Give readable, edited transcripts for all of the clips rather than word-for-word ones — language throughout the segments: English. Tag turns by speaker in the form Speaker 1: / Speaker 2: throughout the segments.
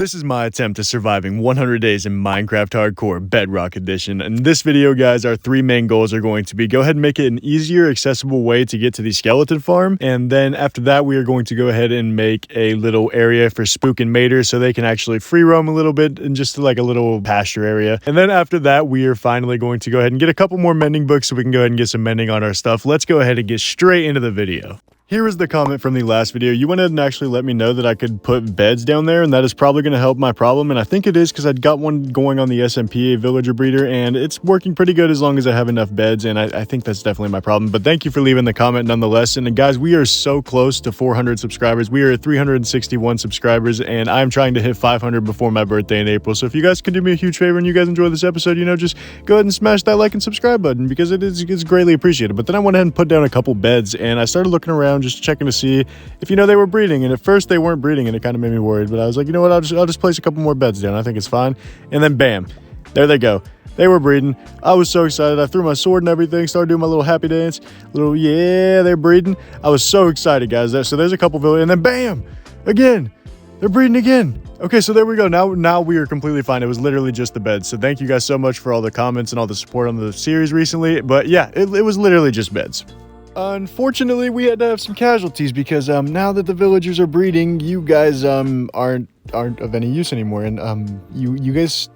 Speaker 1: This is my attempt at surviving 100 days in Minecraft Hardcore Bedrock Edition. In this video, guys, our three main goals are going to be go ahead and make it an easier, accessible way to get to the skeleton farm. And then after that, we are going to go ahead and make a little area for Spook and Mater so they can actually free roam a little bit in just like a little pasture area. And then after that, we are finally going to go ahead and get a couple more mending books so we can go ahead and get some mending on our stuff. Let's go ahead and get straight into the video. Here is the comment from the last video. You went ahead and actually let me know that I could put beds down there, and that is probably going to help my problem. And I think it is because I'd got one going on the SMP, a villager breeder, and it's working pretty good as long as I have enough beds. And I think that's definitely my problem. But thank you for leaving the comment nonetheless. And guys, we are so close to 400 subscribers. We are at 361 subscribers, and I'm trying to hit 500 before my birthday in April. So if you guys could do me a huge favor and you guys enjoy this episode, just go ahead and smash that like and subscribe button because it's greatly appreciated. But then I went ahead and put down a couple beds, and I started looking around just checking to see if they were breeding. And at first they weren't breeding, and it kind of made me worried, but I was like, you know what, I'll just place a couple more beds down. I think it's fine. And then bam, there they go. They were breeding. I was so excited. I threw my sword and everything, started doing my little happy dance, yeah, they're breeding. I was so excited, guys. So there's a couple villagers, and then bam, again, they're breeding again. Okay, so there we go. Now we are completely fine. It was literally just the beds. So thank you guys so much for all the comments and all the support on the series recently. But yeah, it was literally just beds. Unfortunately, we had to have some casualties because now that the villagers are breeding, you guys aren't of any use anymore, and you guys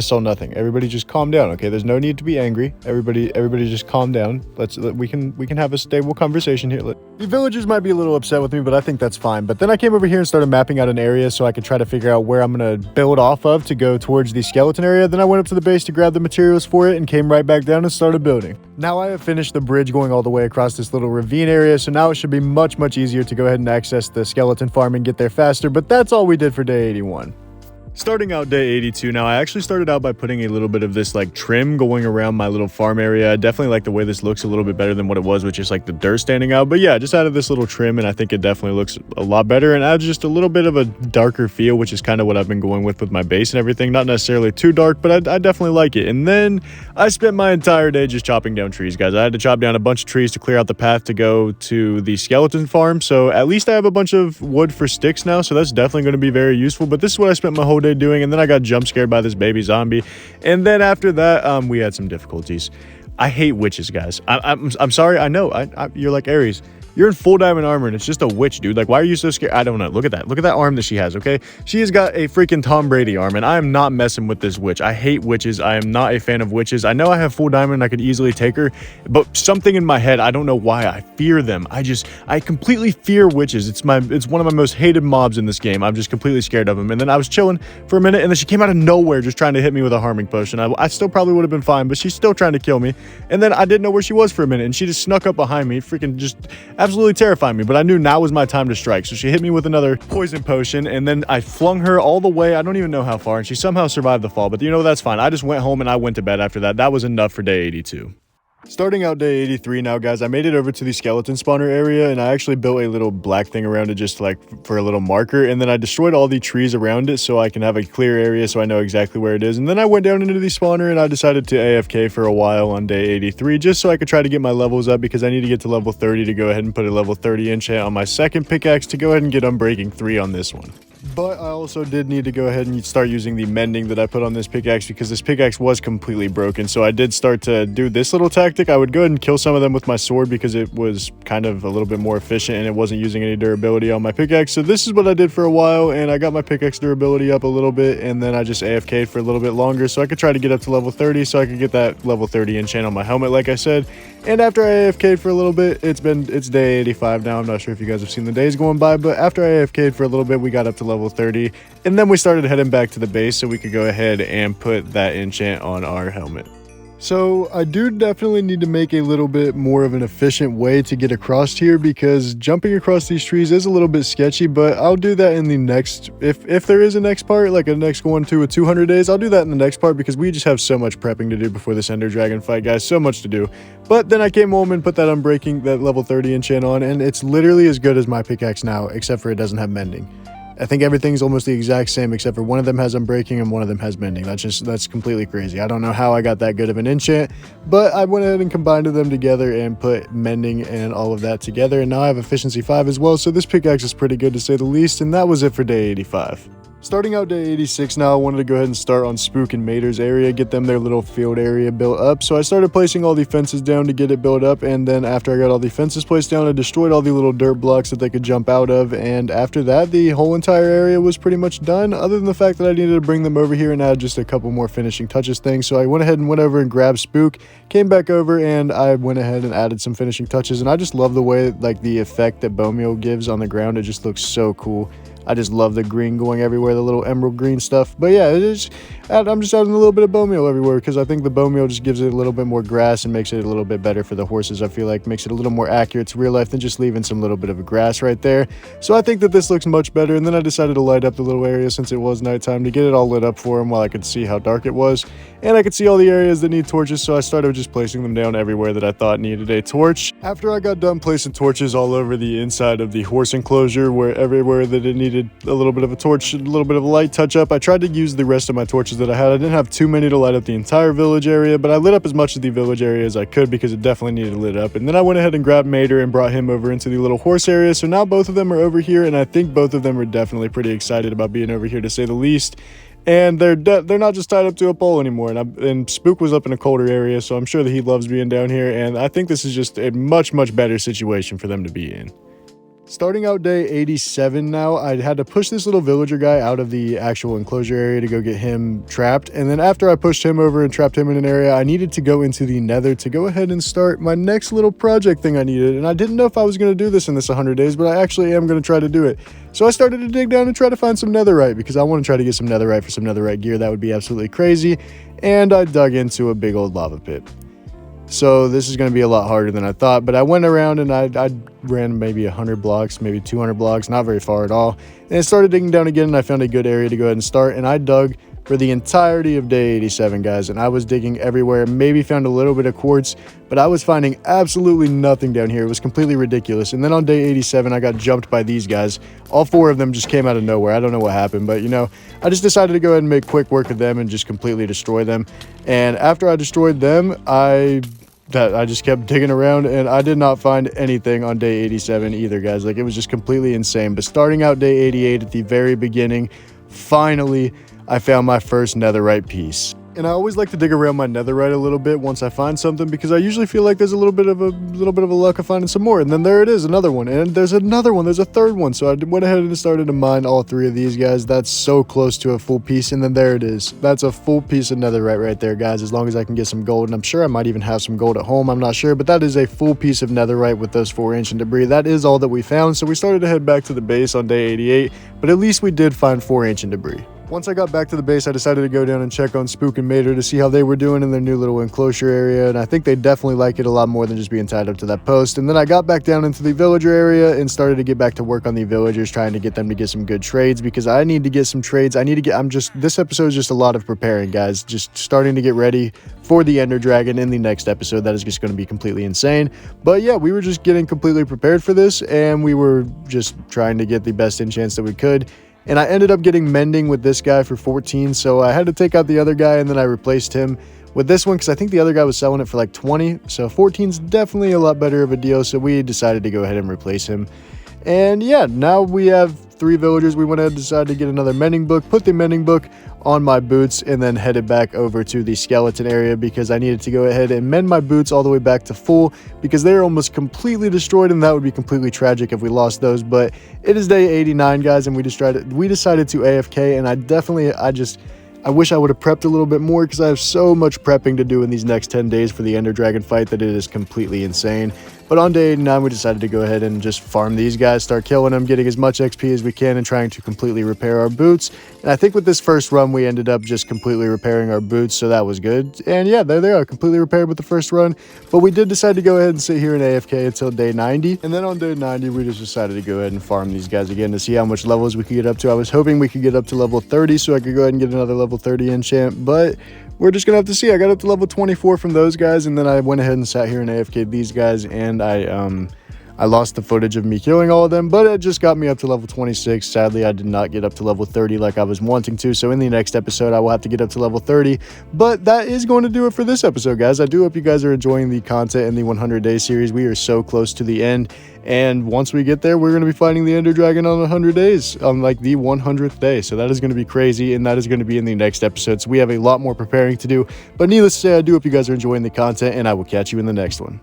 Speaker 1: saw nothing. Everybody just calm down, okay? There's no need to be angry. Everybody just calm down. We can have a stable conversation here. The villagers might be a little upset with me, but I think that's fine. But then I came over here and started mapping out an area so I could try to figure out where I'm gonna build off of to go towards the skeleton area. Then I went up to the base to grab the materials for it and came right back down and started building. Now I have finished the bridge going all the way across this little ravine area, so now it should be much easier to go ahead and access the skeleton farm and get there faster. But that's all we did for day 81. Starting out day 82, now I actually started out by putting a little bit of this like trim going around my little farm area. I definitely like the way this looks a little bit better than what it was with just like the dirt standing out. But yeah, just added this little trim, and I think it definitely looks a lot better and adds just a little bit of a darker feel, which is kind of what I've been going with my base and everything. Not necessarily too dark, but I definitely like it. And then I spent my entire day just chopping down trees, guys. I had to chop down a bunch of trees to clear out the path to go to the skeleton farm. So at least I have a bunch of wood for sticks now, so that's definitely going to be very useful. But this is what I spent my whole day doing, and then I got jump scared by this baby zombie. And then after that, we had some difficulties. I hate witches, guys. I'm sorry. I know. You're like Aries. You're in full diamond armor, and it's just a witch, dude. Like, why are you so scared? I don't know. Look at that. Look at that arm that she has, okay? She has got a freaking Tom Brady arm, and I am not messing with this witch. I hate witches. I am not a fan of witches. I know I have full diamond, and I could easily take her, but something in my head, I don't know why, I fear them. I completely fear witches. It's one of my most hated mobs in this game. I'm just completely scared of them. And then I was chilling for a minute, and then she came out of nowhere just trying to hit me with a harming potion. I still probably would have been fine, but she's still trying to kill me. And then I didn't know where she was for a minute, and she just snuck up behind me, freaking just absolutely terrifying me. But I knew now was my time to strike, so she hit me with another poison potion, and then I flung her all the way, I don't even know how far, and she somehow survived the fall. But that's fine. I just went home and I went to bed after that. That was enough for day 82. Starting out day 83 now, guys, I made it over to the skeleton spawner area, and I actually built a little black thing around it just like for a little marker, and then I destroyed all the trees around it so I can have a clear area so I know exactly where it is. And then I went down into the spawner, and I decided to AFK for a while on day 83 just so I could try to get my levels up, because I need to get to level 30 to go ahead and put a level 30 enchant on my second pickaxe to go ahead and get Unbreaking 3 on this one. But I also did need to go ahead and start using the mending that I put on this pickaxe, because this pickaxe was completely broken. So I did start to do this little tactic. I would go ahead and kill some of them with my sword because it was kind of a little bit more efficient and it wasn't using any durability on my pickaxe. So this is what I did for a while, and I got my pickaxe durability up a little bit, and then I just AFK'd for a little bit longer so I could try to get up to level 30 so I could get that level 30 enchant on my helmet like I said. And after I AFK'd for a little bit, it's day 85 now. I'm not sure if you guys have seen the days going by, but after I AFK'd for a little bit, we got up to level 30, and then we started heading back to the base so we could go ahead and put that enchant on our helmet. So I do definitely need to make a little bit more of an efficient way to get across here, because jumping across these trees is a little bit sketchy, but I'll do that in the next, if there is a next part, like a next one to a 200 days, I'll do that in the next part, because we just have so much prepping to do before this Ender Dragon fight, guys. So much to do. But then I came home and put that that level 30 enchant on, and it's literally as good as my pickaxe now, except for it doesn't have mending. I think everything's almost the exact same, except for one of them has Unbreaking and one of them has Mending. That's completely crazy. I don't know how I got that good of an enchant, but I went ahead and combined them together and put Mending and all of that together, and now I have Efficiency 5 as well, so this pickaxe is pretty good to say the least, and that was it for day 85. Starting out day 86 now, I wanted to go ahead and start on Spook and Mater's area, get them their little field area built up. So I started placing all the fences down to get it built up, and then after I got all the fences placed down, I destroyed all the little dirt blocks that they could jump out of, and after that, the whole entire area was pretty much done, other than the fact that I needed to bring them over here and add just a couple more finishing touches things. So I went ahead and went over and grabbed Spook, came back over, and I went ahead and added some finishing touches, and I just love the way, like, the effect that bone meal gives on the ground. It just looks so cool. I just love the green going everywhere, the little emerald green stuff. But yeah, I'm just adding a little bit of bone meal everywhere because I think the bone meal just gives it a little bit more grass and makes it a little bit better for the horses. I feel like makes it a little more accurate to real life than just leaving some little bit of a grass right there. So I think that this looks much better. And then I decided to light up the little area since it was nighttime to get it all lit up for them while I could see how dark it was. And I could see all the areas that need torches, so I started just placing them down everywhere that I thought needed a torch. After I got done placing torches all over the inside of the horse enclosure, where everywhere that it needed a little bit of a torch, a little bit of a light touch up, I tried to use the rest of my torches that I had. I didn't have too many to light up the entire village area, but I lit up as much of the village area as I could because it definitely needed lit up. And then I went ahead and grabbed Mater and brought him over into the little horse area. So now both of them are over here, and I think both of them are definitely pretty excited about being over here, to say the least. And they're not just tied up to a pole anymore. And Spook was up in a colder area, so I'm sure that he loves being down here. And I think this is just a much, much better situation for them to be in. Starting out day 87 now, I had to push this little villager guy out of the actual enclosure area to go get him trapped. And then after I pushed him over and trapped him in an area, I needed to go into the nether to go ahead and start my next little project thing I needed. And I didn't know if I was going to do this in this 100 days, but I actually am going to try to do it. So I started to dig down and try to find some netherite because I want to try to get some netherite for some netherite gear. That would be absolutely crazy. And I dug into a big old lava pit. So this is going to be a lot harder than I thought, but I went around and I ran maybe 100 blocks, maybe 200 blocks, not very far at all. And I started digging down again, and I found a good area to go ahead and start. And I dug for the entirety of day 87, guys, and I was digging everywhere, maybe found a little bit of quartz, but I was finding absolutely nothing down here. It was completely ridiculous. And then on day 87, I got jumped by these guys. All four of them just came out of nowhere. I don't know what happened, but, you know, I just decided to go ahead and make quick work of them and just completely destroy them. And after I destroyed them, I just kept digging around, and I did not find anything on day 87 either, guys. Like, it was just completely insane. But starting out day 88 at the very beginning, finally, I found my first netherite piece. And I always like to dig around my netherite a little bit once I find something, because I usually feel like there's a little bit of a luck of finding some more. And then there it is, another one. And there's another one. There's a third one. So I went ahead and started to mine all three of these guys. That's so close to a full piece. And then there it is. That's a full piece of netherite right there, guys, as long as I can get some gold. And I'm sure I might even have some gold at home. I'm not sure. But that is a full piece of netherite with those 4 ancient debris. That is all that we found. So we started to head back to the base on day 88. But at least we did find 4 ancient debris. Once I got back to the base, I decided to go down and check on Spook and Mater to see how they were doing in their new little enclosure area, and I think they definitely like it a lot more than just being tied up to that post. And then I got back down into the villager area and started to get back to work on the villagers, trying to get them to get some good trades, because I need to get some trades. This episode is just a lot of preparing, guys, just starting to get ready for the Ender Dragon in the next episode. That is just going to be completely insane. But yeah, we were just getting completely prepared for this, and we were just trying to get the best enchants that we could. And I ended up getting mending with this guy for 14, so I had to take out the other guy, and then I replaced him with this one because I think the other guy was selling it for like 20, so 14's definitely a lot better of a deal, so we decided to go ahead and replace him. And yeah, now we have 3 villagers. We went ahead and decided to get another mending book, put the mending book on my boots, and then headed back over to the skeleton area because I needed to go ahead and mend my boots all the way back to full because they are almost completely destroyed, and that would be completely tragic if we lost those. But it is day 89, guys, and we decided to AFK, and I wish I would have prepped a little bit more because I have so much prepping to do in these next 10 days for the Ender Dragon fight that it is completely insane. But on day 89, we decided to go ahead and just farm these guys, start killing them, getting as much XP as we can, and trying to completely repair our boots. And I think with this first run, we ended up just completely repairing our boots, so that was good. And yeah, there they are, completely repaired with the first run. But we did decide to go ahead and sit here in AFK until day 90. And then on day 90, we just decided to go ahead and farm these guys again to see how much levels we could get up to. I was hoping we could get up to level 30 so I could go ahead and get another level 30 enchant, but we're just gonna have to see. I got up to level 24 from those guys, and then I went ahead and sat here and AFK'd these guys, and I lost the footage of me killing all of them, but it just got me up to level 26. Sadly, I did not get up to level 30 like I was wanting to, so in the next episode, I will have to get up to level 30. But that is going to do it for this episode, guys. I do hope you guys are enjoying the content in the 100-day series. We are so close to the end. And once we get there, we're going to be fighting the Ender Dragon on 100 days, on like the 100th day. So that is going to be crazy, and that is going to be in the next episode. So we have a lot more preparing to do. But needless to say, I do hope you guys are enjoying the content, and I will catch you in the next one.